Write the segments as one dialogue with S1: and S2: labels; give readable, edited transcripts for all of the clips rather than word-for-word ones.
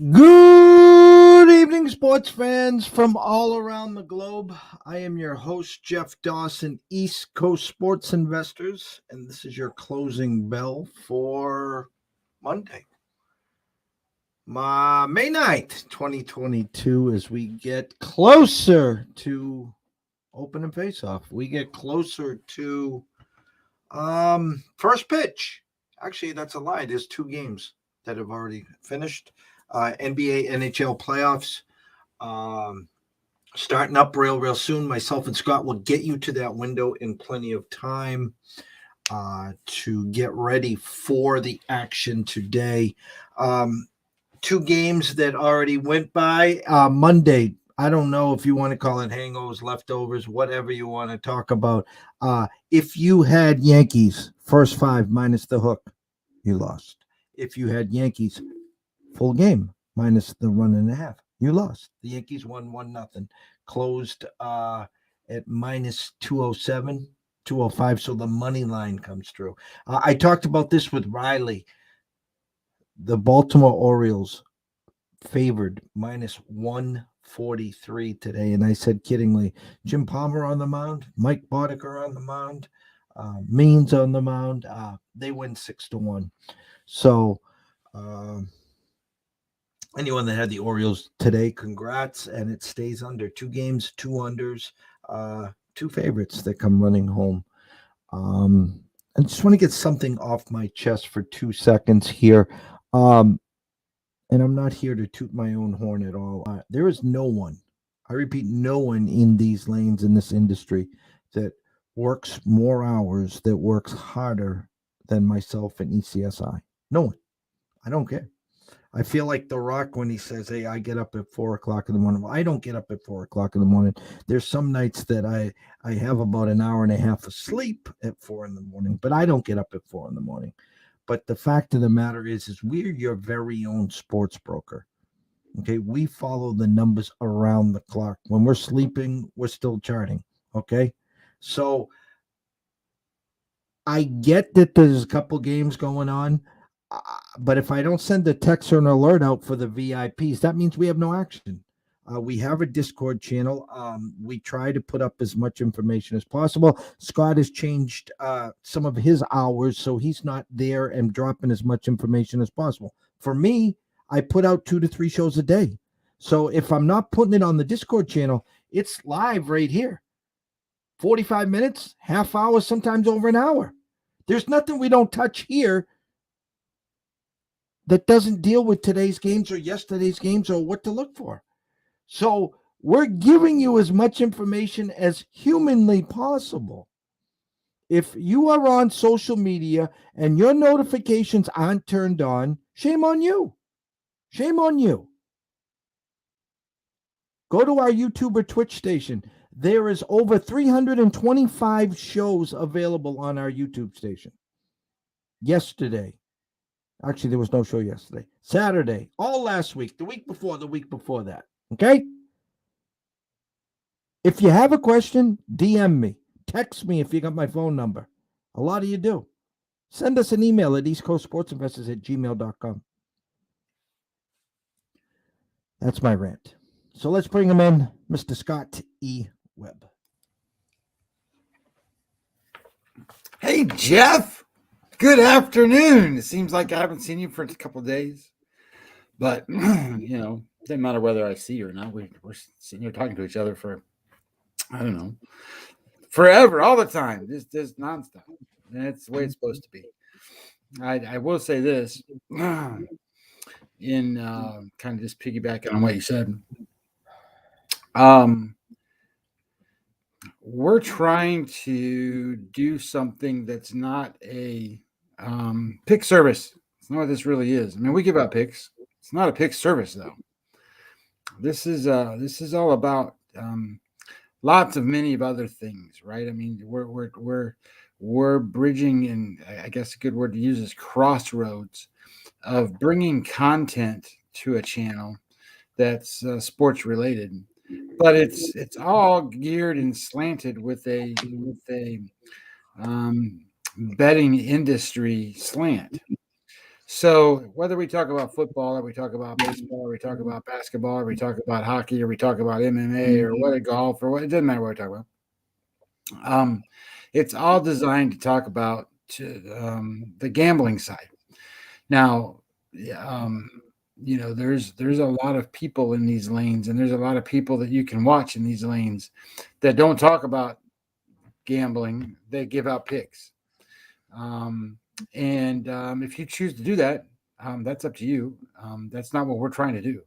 S1: Good evening, sports fans from all around the globe. I am your host, Jeff Dawson, East Coast Sports Investors, and this is your closing bell for Monday, May 9th, 2022, as we get closer to open and face off. We get closer to first pitch. Actually, that's a lie. There's two games that have already finished. NBA, NHL playoffs starting up real soon. Myself and Scott will get you to that window in plenty of time to get ready for the action today. Two games that already went by. Monday, I don't know if you want to call it hangovers, leftovers, whatever you want to talk about. If you had Yankees first five minus the hook, you lost. If you had Yankees full game minus the run and a half, you lost. The Yankees won 1-0, closed at minus 207, 205. So the money line comes through. I talked about this with Riley. The Baltimore Orioles favored minus 143 today. And I said kiddingly, Jim Palmer on the mound, Mike Boddicker on the mound, Means on the mound. They win 6-1. So, anyone that had the Orioles today, congrats, and it stays under 2 games, 2 unders, 2 favorites that come running home. I just want to get something off my chest for 2 seconds here. And I'm not here to toot my own horn at all. There is no one, I repeat, no one in these lanes in this industry that works more hours, that works harder than myself and ECSI. No one. I don't care. I feel like The Rock when he says, hey, I get up at 4 o'clock in the morning. Well, I don't get up at 4 o'clock in the morning. There's some nights that I have about an hour and a half of sleep at 4 in the morning, but I don't get up at 4 in the morning. But the fact of the matter is we're your very own sports broker. Okay, we follow the numbers around the clock. When we're sleeping, we're still charting. Okay, so I get that there's a couple games going on. But if I don't send a text or an alert out for the VIPs, that means we have no action. We have a Discord channel. We try to put up as much information as possible. Scott has changed some of his hours, so he's not there and dropping as much information as possible. For me, I put out 2 to 3 shows a day. So if I'm not putting it on the Discord channel, it's live right here. 45 minutes, half hour, sometimes over an hour. There's nothing we don't touch here that doesn't deal with today's games or yesterday's games or what to look for. So we're giving you as much information as humanly possible. If you are on social media and your notifications aren't turned on, shame on you. Shame on you. Go to our YouTube or Twitch station. There is over 325 shows available on our YouTube station. Yesterday. Actually, there was no show yesterday. Saturday, all last week, the week before that. Okay? If you have a question, DM me. Text me if you got my phone number. A lot of you do. Send us an email at eastcoastsportsinvestors@gmail.com. That's my rant. So let's bring him in, Mr. Scott E. Webb.
S2: Hey, Jeff. Good afternoon. It seems like I haven't seen you for a couple of days, but doesn't matter whether I see you or not. We're sitting here talking to each other for, I don't know, forever, all the time. Just nonstop. And that's the way it's supposed to be. I will say this, in kind of just piggybacking on what you said. We're trying to do something that's not a pick service. It's not what this really is. I mean, we give out picks. It's not a pick service, though. This is all about lots of many of other things, right? I mean, we're bridging, and I guess a good word to use is crossroads of bringing content to a channel that's sports related, but it's all geared and slanted with a betting industry slant. So whether we talk about football or we talk about baseball or we talk about basketball or we talk about hockey or we talk about MMA or what golf or what, it doesn't matter what we talk about. It's all designed to talk about the gambling side. Now, there's a lot of people in these lanes, and there's a lot of people that you can watch in these lanes that don't talk about gambling. They give out picks. If you choose to do that, that's up to you. That's not what we're trying to do.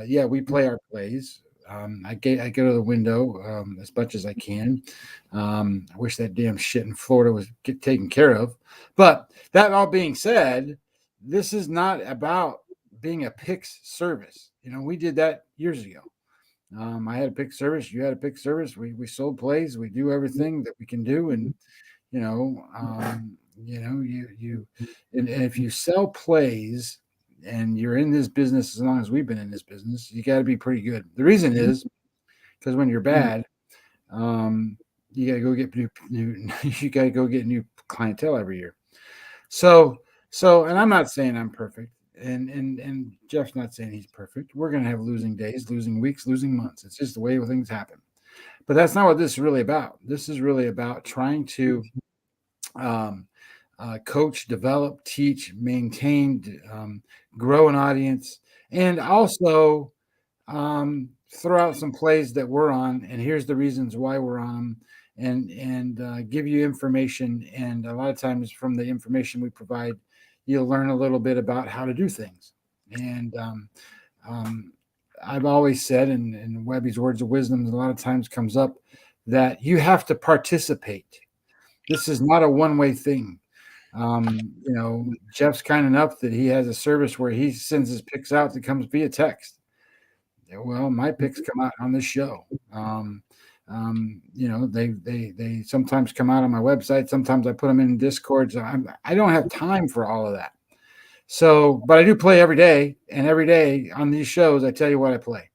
S2: Yeah, we play our plays. I go to the window as much as I can. I wish that damn shit in Florida was taken care of. But that all being said, this is not about being a picks service. We did that years ago. I had a pick service. You had a pick service. We sold plays. We do everything that we can do, and and if you sell plays and you're in this business as long as we've been in this business, you got to be pretty good. The reason is because when you're bad, you got to go get new you got to go get new clientele every year. So, and I'm not saying I'm perfect, and Jeff's not saying he's perfect. We're going to have losing days, losing weeks, losing months. It's just the way things happen. But that's not what this is really about. This is really about trying to coach, develop, teach, maintain, grow an audience, and also throw out some plays that we're on. And here's the reasons why we're on them, and give you information. And a lot of times, from the information we provide, you'll learn a little bit about how to do things. And I've always said, and Webby's words of wisdom a lot of times comes up, that you have to participate. This is not a one-way thing. Jeff's kind enough that he has a service where he sends his picks out that comes via text. Well, my picks come out on this show. They sometimes come out on my website. Sometimes I put them in Discord. So I don't have time for all of that. So, but I do play every day, and every day on these shows, I tell you what I play.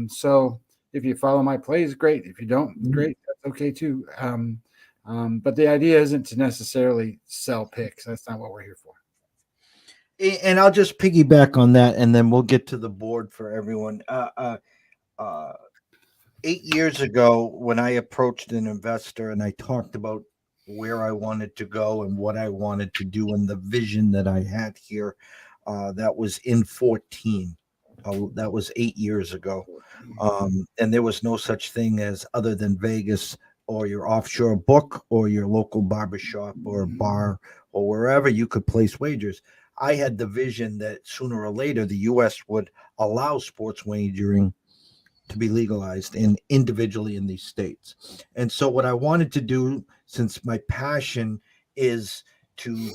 S2: So if you follow my plays, great. If you don't, great. That's okay too. But the idea isn't to necessarily sell picks. That's not what we're here for.
S1: And I'll just piggyback on that, and then we'll get to the board for everyone. 8 years ago, when I approached an investor and I talked about where I wanted to go and what I wanted to do and the vision that I had here, that was in 14. That was 8 years ago. And there was no such thing as other than Vegas or your offshore book or your local barbershop or bar or wherever you could place wagers. I had the vision that sooner or later the U.S. would allow sports wagering to be legalized and individually in these states. And so what I wanted to do, since my passion is to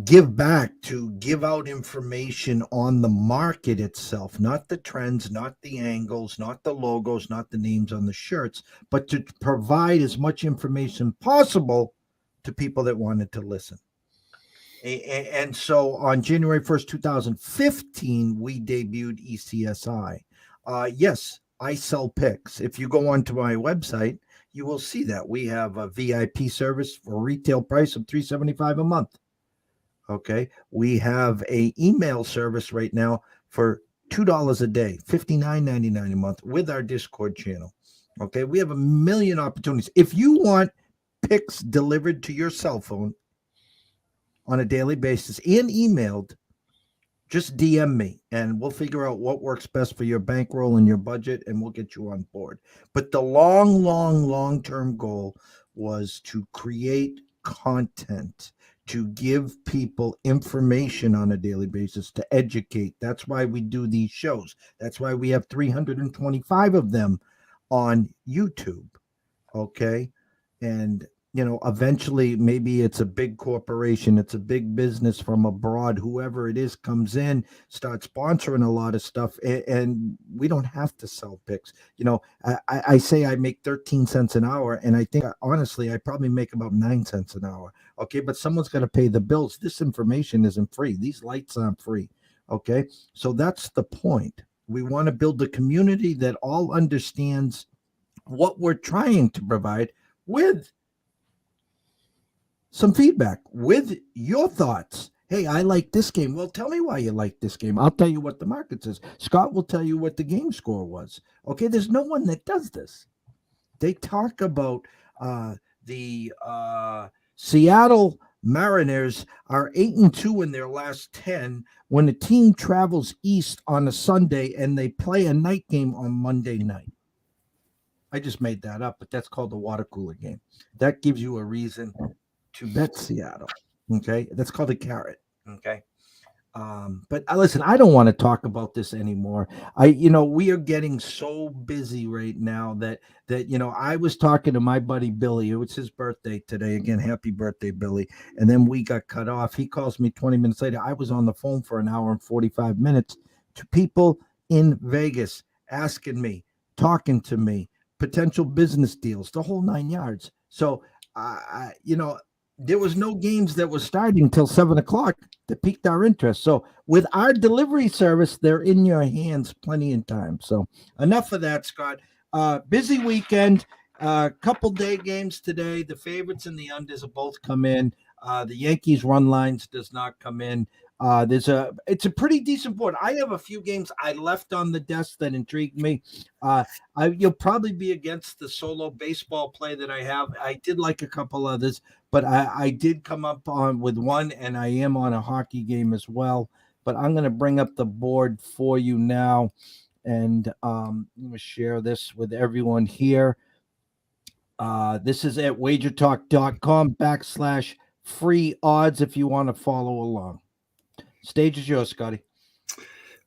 S1: give back, to give out information on the market itself, not the trends, not the angles, not the logos, not the names on the shirts, but to provide as much information possible to people that wanted to listen. And so on January 1st, 2015, we debuted ECSI. Yes, I sell picks. If you go onto my website, you will see that we have a VIP service for a retail price of $375 a month. Okay. We have a email service right now for $2 a day, $59.99 a month with our Discord channel. Okay. We have a million opportunities. If you want picks delivered to your cell phone on a daily basis and emailed, just DM me and we'll figure out what works best for your bankroll and your budget, and we'll get you on board. But the long-term goal was to create content, to give people information on a daily basis, to educate. That's why we do these shows. That's why we have 325 of them on YouTube. Okay. And eventually maybe it's a big corporation, it's a big business from abroad, whoever it is comes in, starts sponsoring a lot of stuff, and we don't have to sell picks. I say I make 13 cents an hour, and I think honestly I probably make about 9 cents an hour. Okay, but someone's got to pay the bills. This information isn't free. These lights aren't free. Okay, so that's the point. We want to build a community that all understands what we're trying to provide with some feedback with your thoughts. Hey, I like this game. Well, tell me why you like this game. I'll tell you what the market says. Scott will tell you what the game score was. Okay, there's no one that does this. They talk about the Seattle Mariners are 8-2 in their last 10 when the team travels east on a Sunday and they play a night game on Monday night. I just made that up, but that's called the water cooler game. That gives you a reason to bet Seattle. Okay, that's called a carrot. Okay. But listen, I don't want to talk about this anymore. We are getting so busy right now that I was talking to my buddy Billy. It was his birthday today. Again, happy birthday, Billy. And then we got cut off. He calls me 20 minutes later. I was on the phone for an hour and 45 minutes to people in Vegas asking me, talking to me, potential business deals, the whole 9 yards. So, there was no games that was starting until 7 o'clock that piqued our interest. So with our delivery service, they're in your hands plenty of time. So enough of that, Scott. Busy weekend. Couple day games today. The favorites and the unders have both come in. The Yankees run lines does not come in. It's a pretty decent board. I have a few games I left on the desk that intrigued me. You'll probably be against the solo baseball play that I have. I did like a couple others, but I did come up on with one, and I am on a hockey game as well. But I'm going to bring up the board for you now, and I'm going to share this with everyone here. This is at wagertalk.com/free odds if you want to follow along. Stage is yours, Scotty.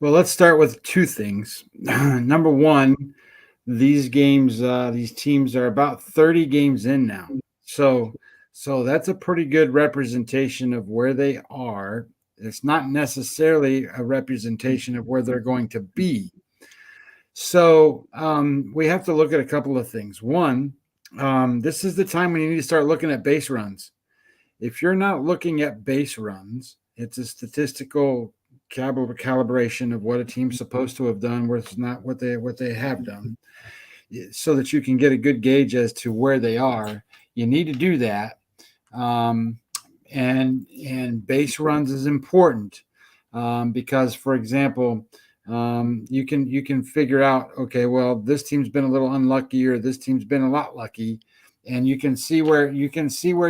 S2: Well, let's start with two things. Number one, these games, these teams are about 30 games in now. So that's a pretty good representation of where they are. It's not necessarily a representation of where they're going to be. So we have to look at a couple of things. One, this is the time when you need to start looking at base runs. If you're not looking at base runs, it's a statistical calibration of what a team's supposed to have done versus not what they have done, so that you can get a good gauge as to where they are. You need to do that, and base runs is important because, for example, you can figure out, okay, well, this team's been a little unlucky or this team's been a lot lucky. And you can see where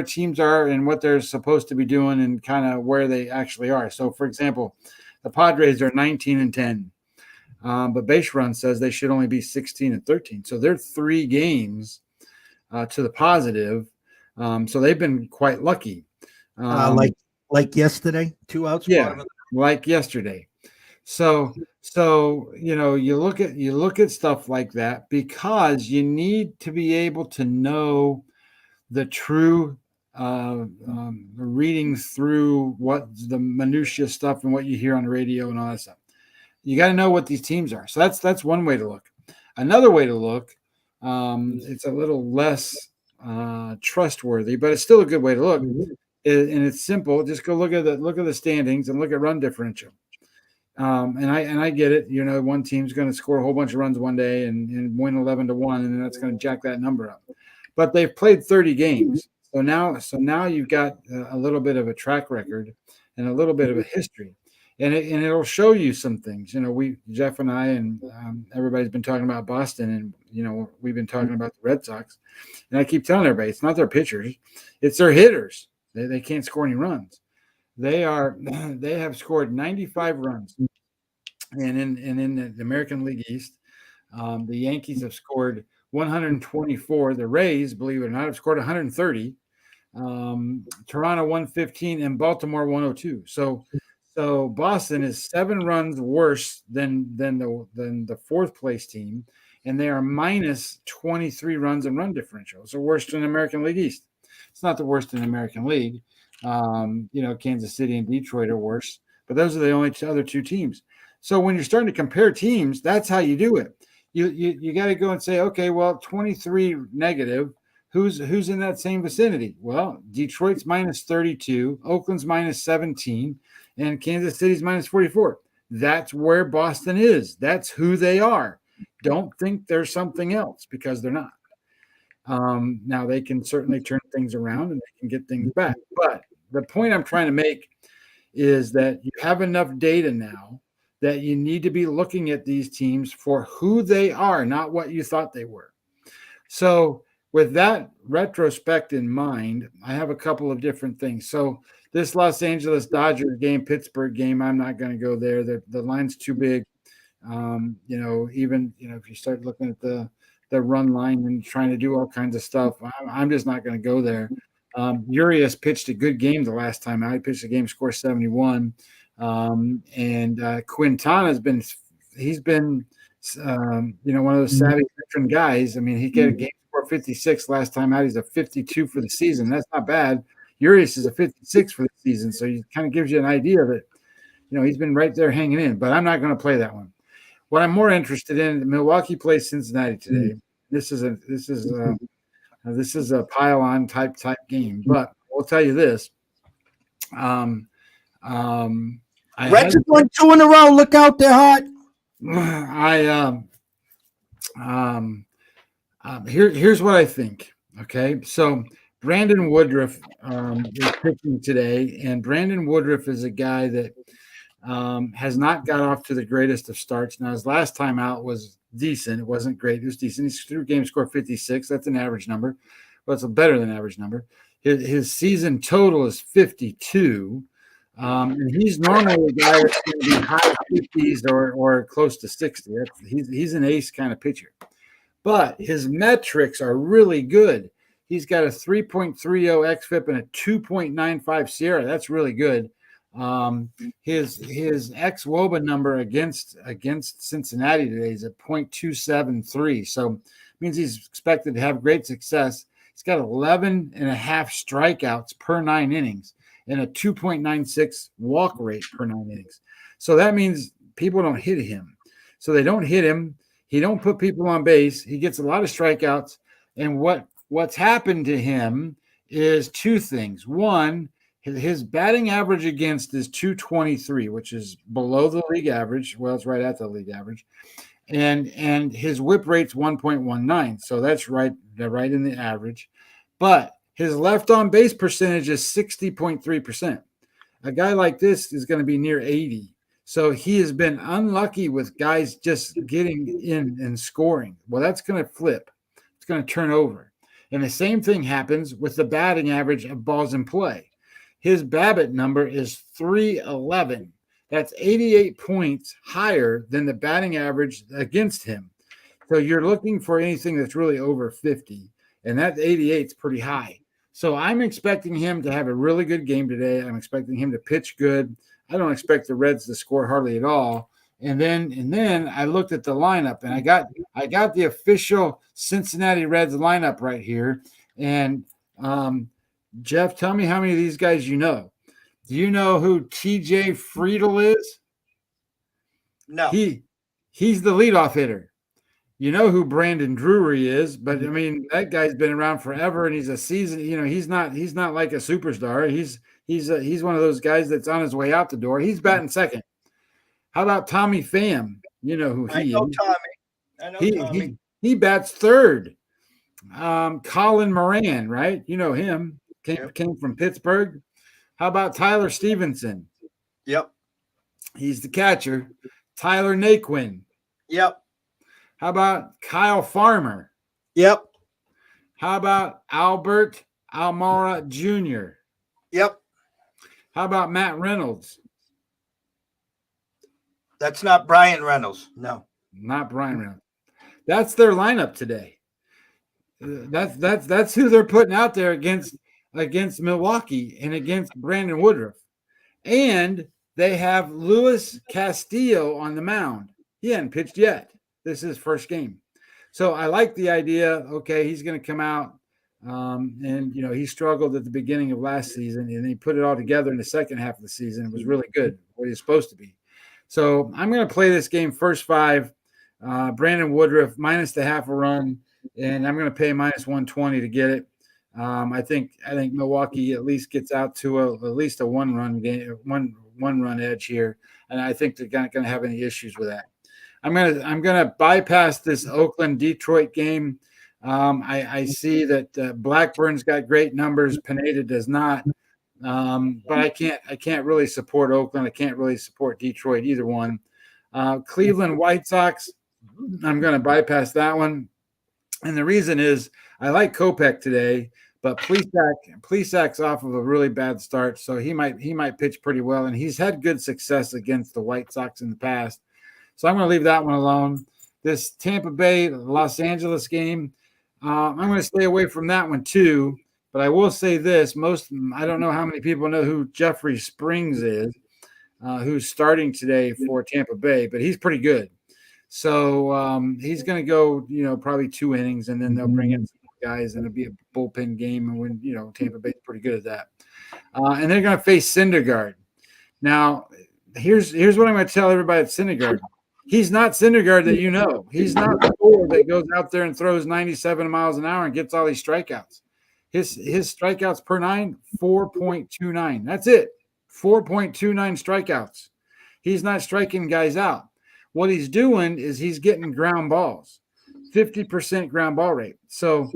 S2: teams are and what they're supposed to be doing and kind of where they actually are. So, for example, the Padres are 19-10, but base run says they should only be 16-13. So they're 3 games to the positive. So they've been quite lucky.
S1: Like yesterday, 2 outs.
S2: Yeah, like yesterday. So you look at stuff like that because you need to be able to know the true reading through what the minutia stuff and what you hear on the radio and all that stuff. You got to know what these teams are. So that's one way to look. Another way to look, it's a little less trustworthy, but it's still a good way to look. And it's simple. Just go look at the standings and look at run differential. And I get it. One team's going to score a whole bunch of runs one day and win 11-1, and then that's going to jack that number up. But they've played 30 games, so now you've got a little bit of a track record and a little bit of a history, and it'll show you some things. Jeff and I and everybody's been talking about Boston, and we've been talking about the Red Sox, and I keep telling everybody it's not their pitchers, it's their hitters. They can't score any runs. They have scored 95 runs, and in the American League East, the Yankees have scored 124. The Rays, believe it or not, have scored 130. Toronto 115 and Baltimore 102. So Boston is 7 runs worse than the 4th place team, and they are minus 23 runs in run differential. So worse than the American League East. It's not the worst in the American League. Kansas City and Detroit are worse, but those are the only other 2 teams. So when you're starting to compare teams, that's how you do it. You got to go and say, okay, well, 23 negative. Who's in that same vicinity? Well, Detroit's minus 32, Oakland's minus 17, and Kansas City's minus 44. That's where Boston is. That's who they are. Don't think they're something else, because they're not. Now they can certainly turn things around and they can get things back. But the point I'm trying to make is that you have enough data now that you need to be looking at these teams for who they are, not what you thought they were. So with that retrospect in mind, I have a couple of different things. So this Los Angeles Dodgers game, Pittsburgh game, I'm not going to go there. The line's too big. Even if you start looking at the run line and trying to do all kinds of stuff, I'm just not going to go there. Urias pitched a good game the last time out. He pitched a game, score 71. And Quintana's been one of those savvy veteran guys. I mean, he got a game score 56 last time out. He's a 52 for the season. That's not bad. Urias is a 56 for the season. So he kind of gives you an idea that, he's been right there hanging in, but I'm not going to play that one. What I'm more interested in, Milwaukee plays Cincinnati today. This is a pile-on type game, but I'll tell you this.
S1: Reds have won 2 in a row. Look out, they're hot.
S2: Here's what I think. Okay, so Brandon Woodruff is pitching today, and Brandon Woodruff is a guy that has not got off to the greatest of starts. Now, his last time out was decent. It wasn't great. It was decent. He's through game score 56. That's an average number. Well, it's a better than average number. His season total is 52. And he's normally a guy that's going to be high 50s or close to 60. He's an ace kind of pitcher. But his metrics are really good. He's got a 3.30 xFIP and a 2.95 SIERA. That's really good. His xWOBA number against Cincinnati today is at 0.273. So it means he's expected to have great success. He's got 11 and a half strikeouts per 9 innings and a 2.96 walk rate per 9 innings. So that means people don't hit him. So they don't hit him. He don't put people on base. He gets a lot of strikeouts. And what's happened to him is 2 things. One, his batting average against is 223, which is below the league average. Well, it's right at the league average. And his whip rate's 1.19. So that's right in the average. But his left on base percentage is 60.3%. A guy like this is going to be near 80. So he has been unlucky with guys just getting in and scoring. Well, that's going to flip. It's going to turn over. And the same thing happens with the batting average of balls in play. His BABIP number is 311. That's 88 points higher than the batting average against him. So you're looking for anything that's really over 50. And that 88 is pretty high. So I'm expecting him to have a really good game today. I'm expecting him to pitch good. I don't expect the Reds to score hardly at all. And then I looked at the lineup, and I got the official Cincinnati Reds lineup right here. And Jeff, tell me how many of these guys you know. Do you know who TJ Friedel is?
S1: No.
S2: He's the leadoff hitter. You know who Brandon Drury is, but I mean that guy's been around forever, and he's a season. He's not like a superstar. He's one of those guys that's on his way out the door. He's batting second. How about Tommy Pham? You know who he is.
S1: Tommy. I know Tommy.
S2: He bats third. Colin Moran, right? You know him. Came from Pittsburgh. How about Tyler Stevenson?
S1: Yep.
S2: He's the catcher. Tyler Naquin.
S1: Yep.
S2: How about Kyle Farmer?
S1: Yep.
S2: How about Albert Almora Jr.?
S1: Yep.
S2: How about Matt Reynolds?
S1: That's not Brian Reynolds. No.
S2: Not Brian Reynolds. That's their lineup today. That's who they're putting out there against Milwaukee and against Brandon Woodruff. And they have Luis Castillo on the mound. He hadn't pitched yet. This is his first game. So I like the idea. Okay, he's going to come out. And he struggled at the beginning of last season, and he put it all together in the second half of the season. It was really good, what he's supposed to be. So I'm going to play this game first 5. Brandon Woodruff minus the half a run, and I'm going to pay minus 120 to get it. I think Milwaukee at least gets out to at least a 1-run game, one run edge here, and I think they're not going to have any issues with that. I'm gonna bypass this Oakland Detroit game. I see that Blackburn's got great numbers. Pineda does not. But I can't really support Oakland. I can't really support Detroit, either one. Cleveland White Sox, I'm going to bypass that one. And the reason is I like Kopech today, but Plesac's off of a really bad start, so he might pitch pretty well, and he's had good success against the White Sox in the past. So I'm going to leave that one alone. This Tampa Bay Los Angeles game, I'm going to stay away from that one too. But I will say this: I don't know how many people know who Jeffrey Springs is, who's starting today for Tampa Bay, but he's pretty good. So he's going to go, probably 2 innings, and then they'll bring in some guys, and it'll be a bullpen game. And when Tampa Bay's pretty good at that, and they're going to face Syndergaard. Now, here's what I'm going to tell everybody at Syndergaard. He's not Syndergaard that you know. He's not the goal that goes out there and throws 97 miles an hour and gets all these strikeouts. His strikeouts per nine, 4.29. That's it. 4.29 strikeouts. He's not striking guys out. What he's doing is he's getting ground balls, 50% ground ball rate. So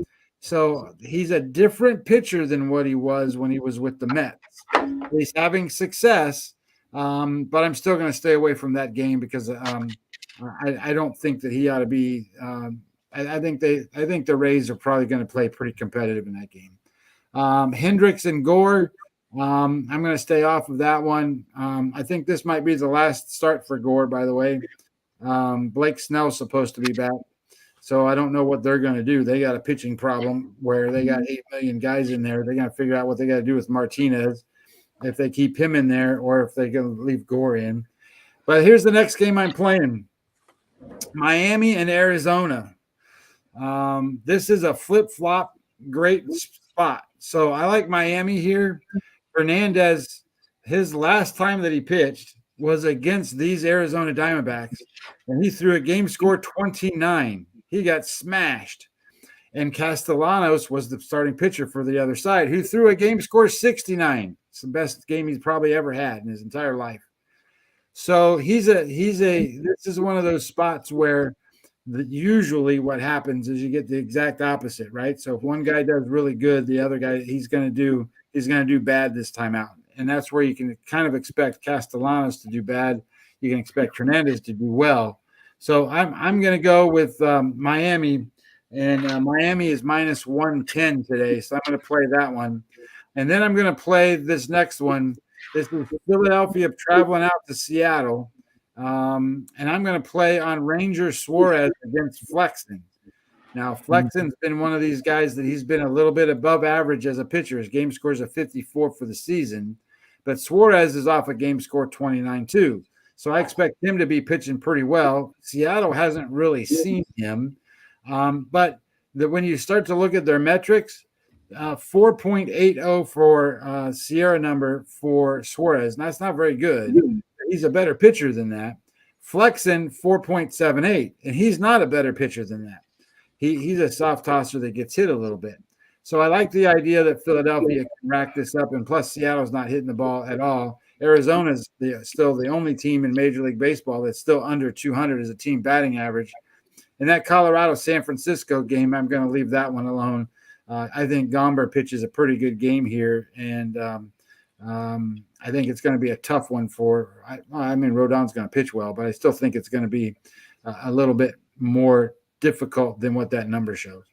S2: he's a different pitcher than what he was when he was with the Mets. He's having success, but I'm still going to stay away from that game because I don't think that he ought to be. I think the Rays are probably going to play pretty competitive in that game. Hendricks and Gore. I'm going to stay off of that one. I think this might be the last start for Gore, by the way. Blake Snell's supposed to be back, so I don't know what they're going to do. They got a pitching problem where they got 8 million guys in there. They're going to figure out what they got to do with Martinez, if they keep him in there or if they're going to leave Gore in. But here's the next game I'm playing: Miami and Arizona. This is a flip-flop great spot. So I like Miami here. Hernandez, his last time that he pitched was against these Arizona Diamondbacks, and he threw a game score 29. He got smashed. And Castellanos was the starting pitcher for the other side, who threw a game score 69. It's the best game he's probably ever had in his entire life. So this is one of those spots where usually what happens is you get the exact opposite, right? So if one guy does really good, the other guy he's going to do bad this time out. And that's where you can kind of expect Castellanos to do bad. You can expect Hernandez to do well. So I'm going to go with Miami, and Miami is minus 110 today. So I'm going to play that one. And then I'm going to play this next one. This is Philadelphia traveling out to Seattle. And I'm going to play on Ranger Suarez against Flexen. Now, Flexen's been one of these guys that he's been a little bit above average as a pitcher. His game scores of 54 for the season. But Suarez is off a game score 29 too. So I expect him to be pitching pretty well. Seattle hasn't really seen him. But when you start to look at their metrics, 4.80 for Sierra number for Suarez. And that's not very good. He's a better pitcher than that. Flexen, 4.78. And he's not a better pitcher than that. He's a soft tosser that gets hit a little bit. So I like the idea that Philadelphia can rack this up, and plus Seattle's not hitting the ball at all. Arizona's still the only team in Major League Baseball that's still under 200 as a team batting average. And that Colorado-San Francisco game, I'm going to leave that one alone. I think Gomber pitches a pretty good game here, and I think it's going to be a tough one Rodon's going to pitch well, but I still think it's going to be a little bit more difficult than what that number shows.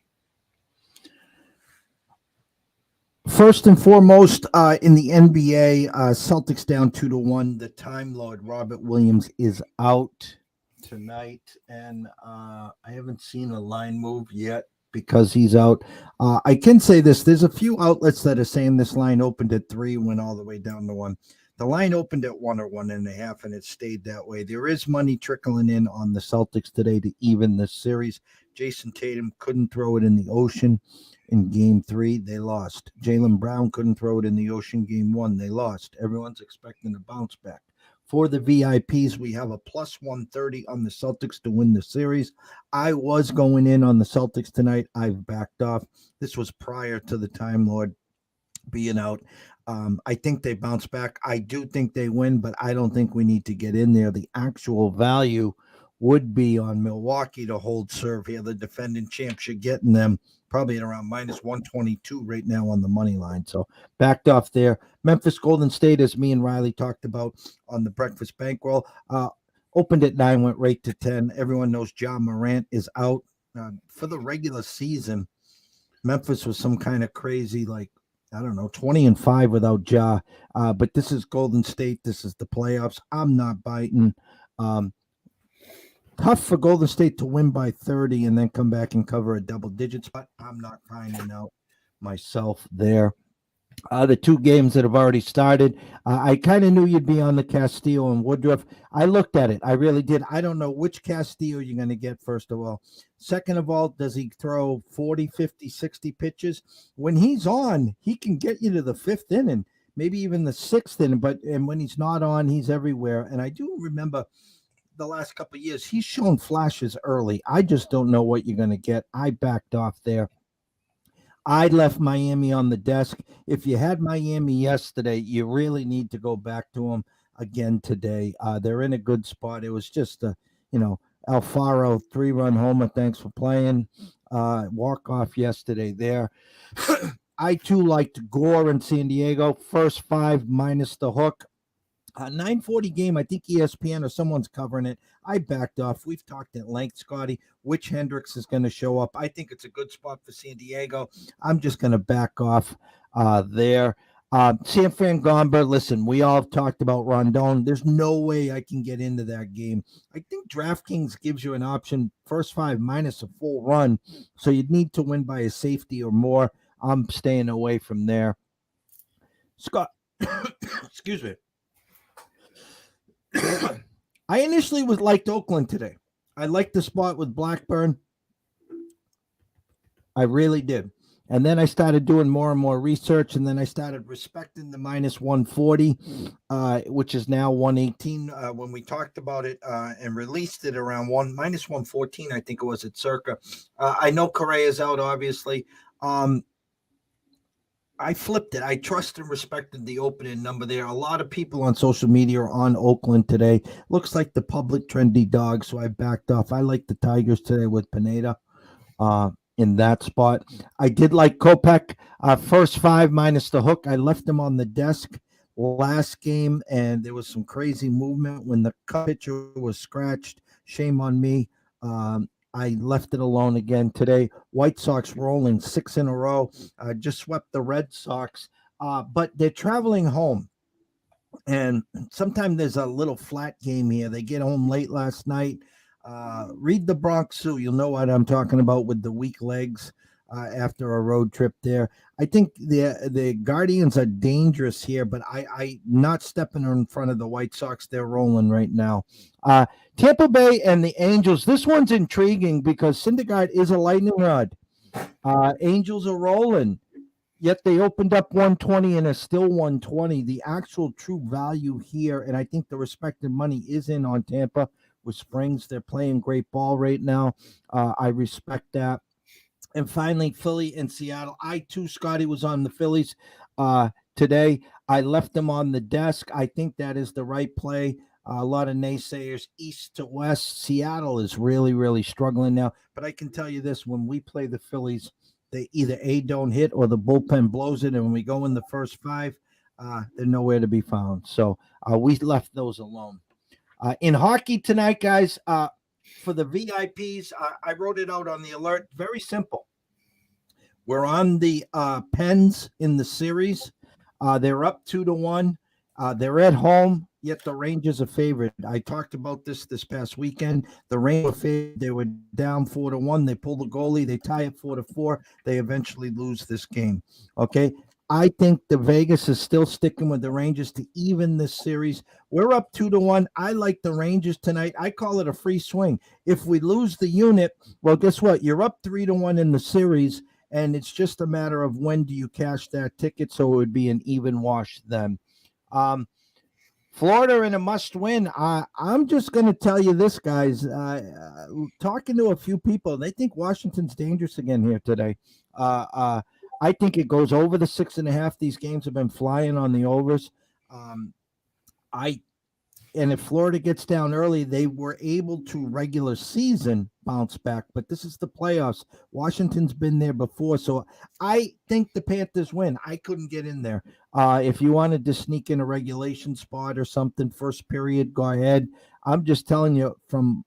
S1: First and foremost, in the NBA, Celtics down 2-1. The Time Lord Robert Williams is out tonight, and I haven't seen a line move yet because he's out. I can say this: there's a few outlets that are saying this line opened at 3, went all the way down to 1. The line opened at 1 or 1.5, and it stayed that way. There is money trickling in on the Celtics today to even this series. Jason Tatum couldn't throw it in the ocean in game 3. They lost. Jaylen Brown couldn't throw it in the ocean game 1. They lost. Everyone's expecting a bounce back. For the VIPs, we have a plus 130 on the Celtics to win the series. I was going in on the Celtics tonight. I've backed off. This was prior to the Time Lord being out. I think they bounce back. I do think they win, but I don't think we need to get in there. The actual value would be on Milwaukee to hold serve here. The defending champs, you're getting them probably at around minus 122 right now on the money line. So backed off there. Memphis Golden State, as me and Riley talked about on the breakfast bankroll, opened at 9, went right to 10. Everyone knows Ja Morant is out for the regular season. Memphis was some kind of crazy, like, I don't know, 20-5 without Ja. But this is Golden State. This is the playoffs. I'm not biting. Tough for Golden State to win by 30 and then come back and cover a double digits, but I'm not finding out myself there. The two games that have already started, I kind of knew you'd be on the Castillo and Woodruff. I looked at it. I really did. I don't know which Castillo you're going to get, first of all. Second of all, does he throw 40, 50, 60 pitches? When he's on, he can get you to the fifth inning, maybe even the sixth inning, and when he's not on, he's everywhere. And I do remember the last couple of years, he's shown flashes early. I just don't know what you're going to get. I backed off there. I left Miami on the desk. If you had Miami yesterday, you really need to go back to them again today. They're in a good spot. It was just Alfaro 3-run homer. Thanks for playing. Walk off yesterday there. I too liked Gore in San Diego. First 5 minus the hook. 9:40 game. I think ESPN or someone's covering it. I backed off. We've talked at length, Scotty, which Hendricks is going to show up. I think it's a good spot for San Diego. I'm just going to back off there. San Fran Gomber, listen, we all have talked about Rondon. There's no way I can get into that game. I think DraftKings gives you an option, first 5 minus a full run, so you'd need to win by a safety or more. I'm staying away from there. Scott, excuse me. I initially liked Oakland today. I liked the spot with Blackburn. I really did. And then I started doing more and more research, and then I started respecting the minus 140, which is now 118. When we talked about it and released it around minus 114, I think it was at Circa. I know Correa's out, obviously. I flipped it. I trust and respected the opening number there. A lot of people on social media are on Oakland today. Looks like the public trendy dog, so I backed off. I like the Tigers today with Pineda in that spot. I did like Kopech. First 5 minus the hook. I left him on the desk last game, and there was some crazy movement when the pitcher was scratched. Shame on me. I left it alone again today. White Sox rolling 6 in a row. Just swept the Red Sox, but they're traveling home. And sometimes there's a little flat game here. They get home late last night. Read the Bronx Zoo. You'll know what I'm talking about with the weak legs after a road trip there. I think the Guardians are dangerous here, but I not stepping in front of the White Sox. They're rolling right now. Tampa Bay and the Angels. This one's intriguing because Syndergaard is a lightning rod. Angels are rolling, yet they opened up 120 and are still 120. The actual true value here, and I think the respected money is in on Tampa with Springs. They're playing great ball right now. I respect that. And finally, Philly and Seattle. I too, Scotty, was on the Phillies today. I left them on the desk. I think that is the right play. A lot of naysayers, east to west. Seattle is really, really struggling now. But I can tell you this, when we play the Phillies, they either A, don't hit, or the bullpen blows it. And when we go in the first 5, they're nowhere to be found. So we left those alone. In hockey tonight, guys, for the VIPs, I wrote it out on the alert. Very simple. We're on the Pens in the series. They're up 2-1. They're at home, yet the Rangers are favored. I talked about this past weekend. The Rangers were favored. They were down 4-1. They pull the goalie. They tie it 4-4. They eventually lose this game. Okay. I think the Vegas is still sticking with the Rangers to even this series. We're up 2-1. I like the Rangers tonight. I call it a free swing. If we lose the unit, well, guess what? You're up 3-1 in the series, and it's just a matter of when do you cash that ticket, so it would be an even wash then. Florida in a must-win. I'm just going to tell you this, guys. Talking to a few people, they think Washington's dangerous again here today. I think it goes over the 6.5. These games have been flying on the overs. and if Florida gets down early, they were able to regular season bounce back, but this is the playoffs. Washington's been there before, so I think the Panthers win. I couldn't get in there. If you wanted to sneak in a regulation spot or something, first period, go ahead. I'm just telling you from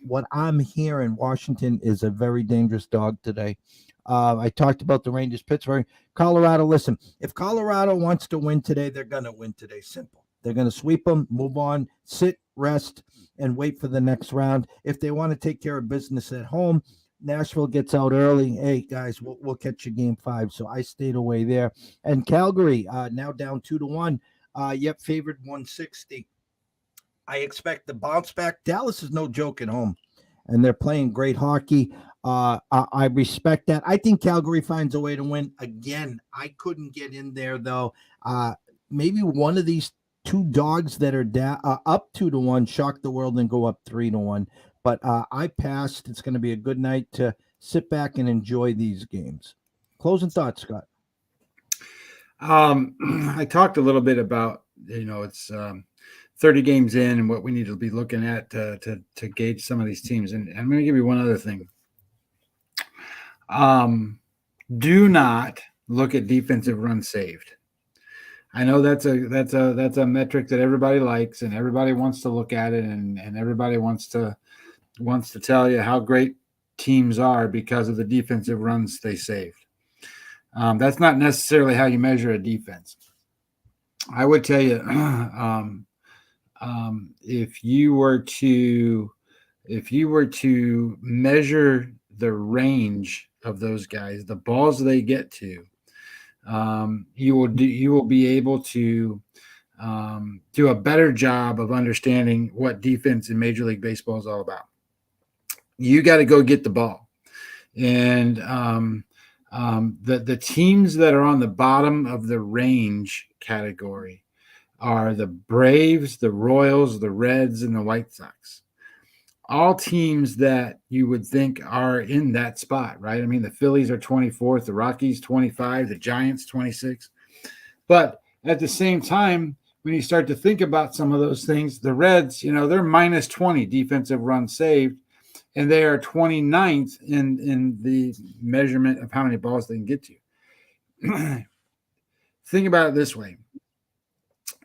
S1: what I'm hearing, Washington is a very dangerous dog today. I talked about the Rangers, Pittsburgh, Colorado. Listen, if Colorado wants to win today, they're going to win today. Simple. They're going to sweep them, move on, sit, rest, and wait for the next round. If they want to take care of business at home, Nashville gets out early. Hey, guys, we'll catch you game 5. So I stayed away there. And Calgary, now down 2-1, yet favored 160. I expect the bounce back. Dallas is no joke at home, and they're playing great hockey. I respect that. I think Calgary finds a way to win again. I couldn't get in there though. Maybe one of these two dogs that are up 2-1 shock the world and go up 3-1. But I passed. It's going to be a good night to sit back and enjoy these games. Closing thoughts, Scott.
S2: I talked a little bit about, it's 30 games in and what we need to be looking at to gauge some of these teams. And I'm going to give you one other thing. Do not look at defensive runs saved. I know that's a metric that everybody likes and everybody wants to look at it and everybody wants to tell you how great teams are because of the defensive runs they saved. That's not necessarily how you measure a defense. I would tell you, if you were to measure the range of those guys, the balls they get to, you will be able to do a better job of understanding what defense in Major League Baseball is all about. You got to go get the ball, and the teams that are on the bottom of the range category are the Braves, the Royals, the Reds, and the White Sox. All teams that you would think are in that spot, right? I mean, the Phillies are 24th, the Rockies 25, the Giants 26. But at the same time, when you start to think about some of those things, the Reds, they're minus 20 defensive runs saved, and they are 29th in the measurement of how many balls they can get to. Think about it this way.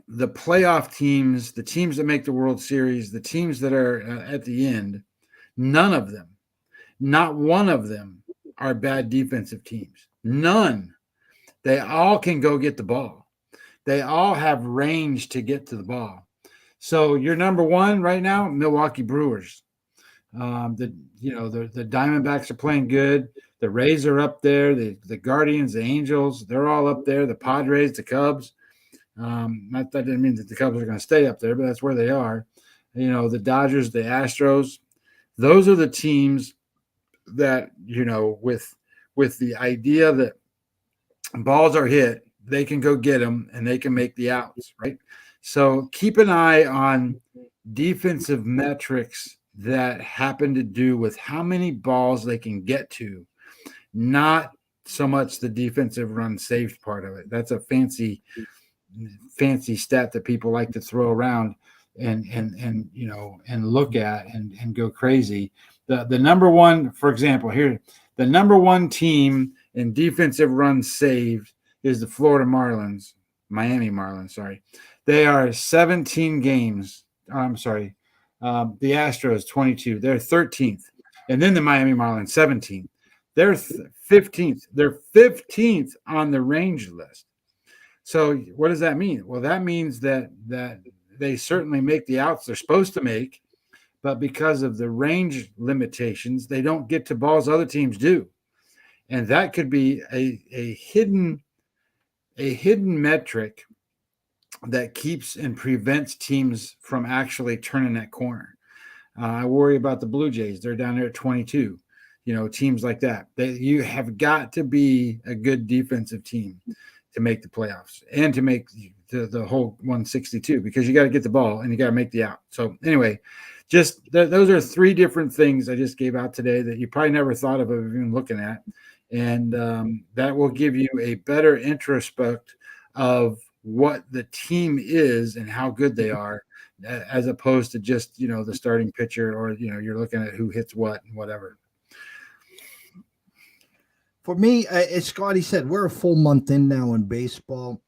S2: The playoff teams, the teams that make the World Series, the teams that are at the end, none of them, not one of them are bad defensive teams. None. They all can go get the ball. They all have range to get to the ball. So your number one right now, Milwaukee Brewers. The Diamondbacks are playing good. The Rays are up there. The Guardians, the Angels, they're all up there. The Padres, the Cubs. That didn't mean that the Cubs are going to stay up there, but that's where they are. The Dodgers, the Astros, those are the teams that, with the idea that balls are hit, they can go get them and they can make the outs, right? So keep an eye on defensive metrics that happen to do with how many balls they can get to, not so much the defensive run saved part of it. That's a fancy stat that people like to throw around and look at and go crazy. The number one, for example, here, the number one team in defensive runs saved is the Miami Marlins. Sorry. They are 17 games. The Astros 22. They're 13th. And then the Miami Marlins 17th. They're 15th. They're 15th on the range list. So what does that mean? Well, that means that they certainly make the outs they're supposed to make, but because of the range limitations, they don't get to balls other teams do. And that could be a hidden metric that keeps and prevents teams from actually turning that corner. I worry about the Blue Jays. They're down there at 22. Teams like that. You have got to be a good defensive team to make the playoffs and to make the whole 162, because you got to get the ball and you got to make the out. So anyway, just those are three different things I just gave out today that you probably never thought of even looking at. And that will give you a better introspect of what the team is and how good they are, as opposed to just, the starting pitcher, or, you're looking at who hits what and whatever.
S1: For me, as Scotty said, we're a full month in now in baseball.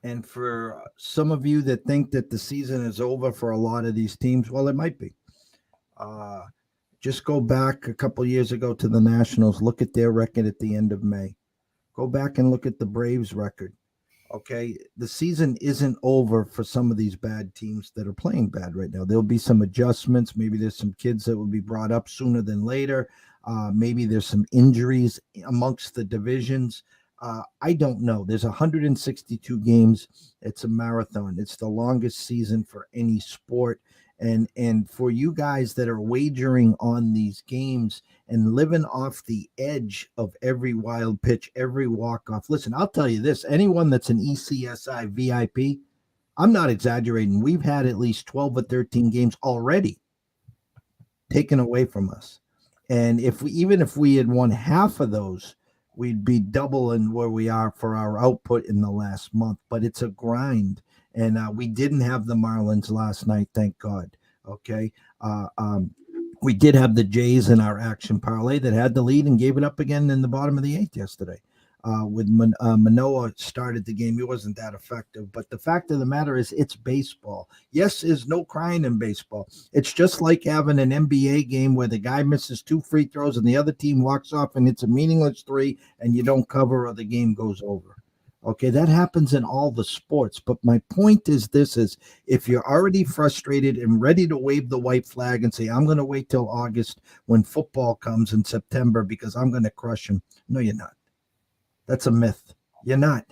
S1: And for some of you that think that the season is over for a lot of these teams, well, it might be. Just go back a couple years ago to the Nationals. Look at their record at the end of May. Go back and look at the Braves' record. Okay, the season isn't over for some of these bad teams that are playing bad right now. There'll be some adjustments. Maybe there's some kids that will be brought up sooner than later. Maybe there's some injuries amongst the divisions. I don't know. There's 162 games. It's a marathon. It's the longest season for any sport. And for you guys that are wagering on these games and living off the edge of every wild pitch, every walk-off. Listen, I'll tell you this. Anyone that's an ECSI VIP, I'm not exaggerating. We've had at least 12 or 13 games already taken away from us. And even if we had won half of those, we'd be doubling where we are for our output in the last month. But it's a grind. And we didn't have the Marlins last night, thank God. Okay. We did have the Jays in our action parlay that had the lead and gave it up again in the bottom of the eighth yesterday. With Manoah started the game. He wasn't that effective. But the fact of the matter is it's baseball. Yes, there's no crying in baseball. It's just like having an NBA game where the guy misses 2 free throws and the other team walks off and it's a meaningless 3 and you don't cover or the game goes over. Okay, that happens in all the sports. But my point is if you're already frustrated and ready to wave the white flag and say, I'm going to wait till August when football comes in September because I'm going to crush him. No, you're not. That's a myth. You're not.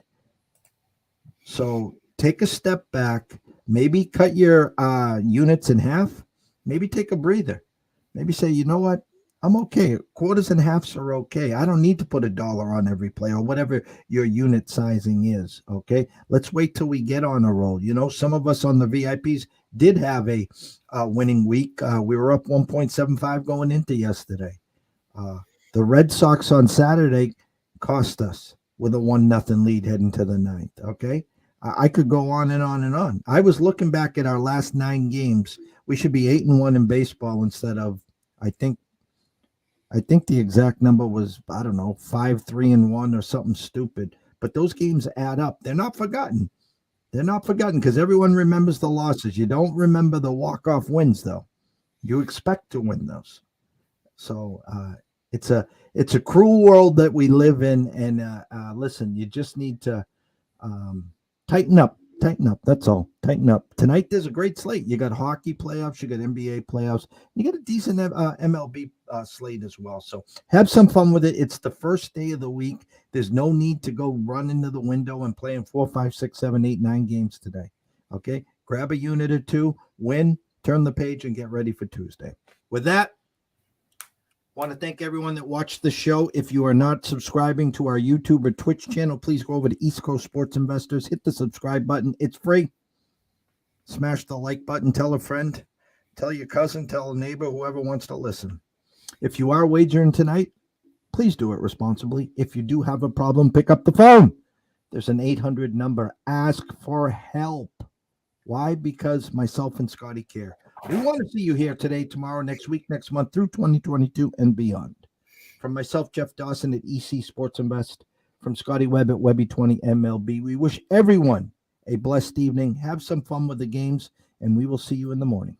S1: So take a step back, maybe cut your units in half, maybe take a breather. Maybe say, you know what? I'm okay. Quarters and halves are okay. I don't need to put $1 on every play or whatever your unit sizing is. Okay. Let's wait till we get on a roll. Some of us on the VIPs did have a winning week. We were up 1.75 going into yesterday. The Red Sox on Saturday cost us with a 1-0 lead heading to the ninth. Okay. I could go on and on and on. I was looking back at our last 9 games. We should be 8-1 in baseball instead of, I think the exact number was, 5-3-1 or something stupid. But those games add up. They're not forgotten. Because everyone remembers the losses. You don't remember the walk-off wins, though. You expect to win those. So it's a cruel world that we live in. And listen, you just need to tighten up. That's all. Tighten up. Tonight, there's a great slate. You got hockey playoffs. You got NBA playoffs. You got a decent MLB slate as well. So have some fun with it. It's the first day of the week. There's no need to go run into the window and play in 4, 5, 6, 7, 8, 9 games today. Okay? Grab a unit or 2, win, turn the page, and get ready for Tuesday. With that, want to thank everyone that watched the show. If you are not subscribing to our YouTube or Twitch channel, please go over to East Coast Sports Investors. Hit the subscribe button. It's free. Smash the like button. Tell a friend. Tell your cousin. Tell a neighbor. Whoever wants to listen. If you are wagering tonight, please do it responsibly. If you do have a problem, pick up the phone. There's an 800 number. Ask for help. Why? Because myself and Scotty care. We want to see you here today, tomorrow, next week, next month, through 2022 and beyond. From myself, Jeff Dawson at EC Sports Invest, from Scotty Webb at Webby20 MLB, we wish everyone a blessed evening. Have some fun with the games, and we will see you in the morning.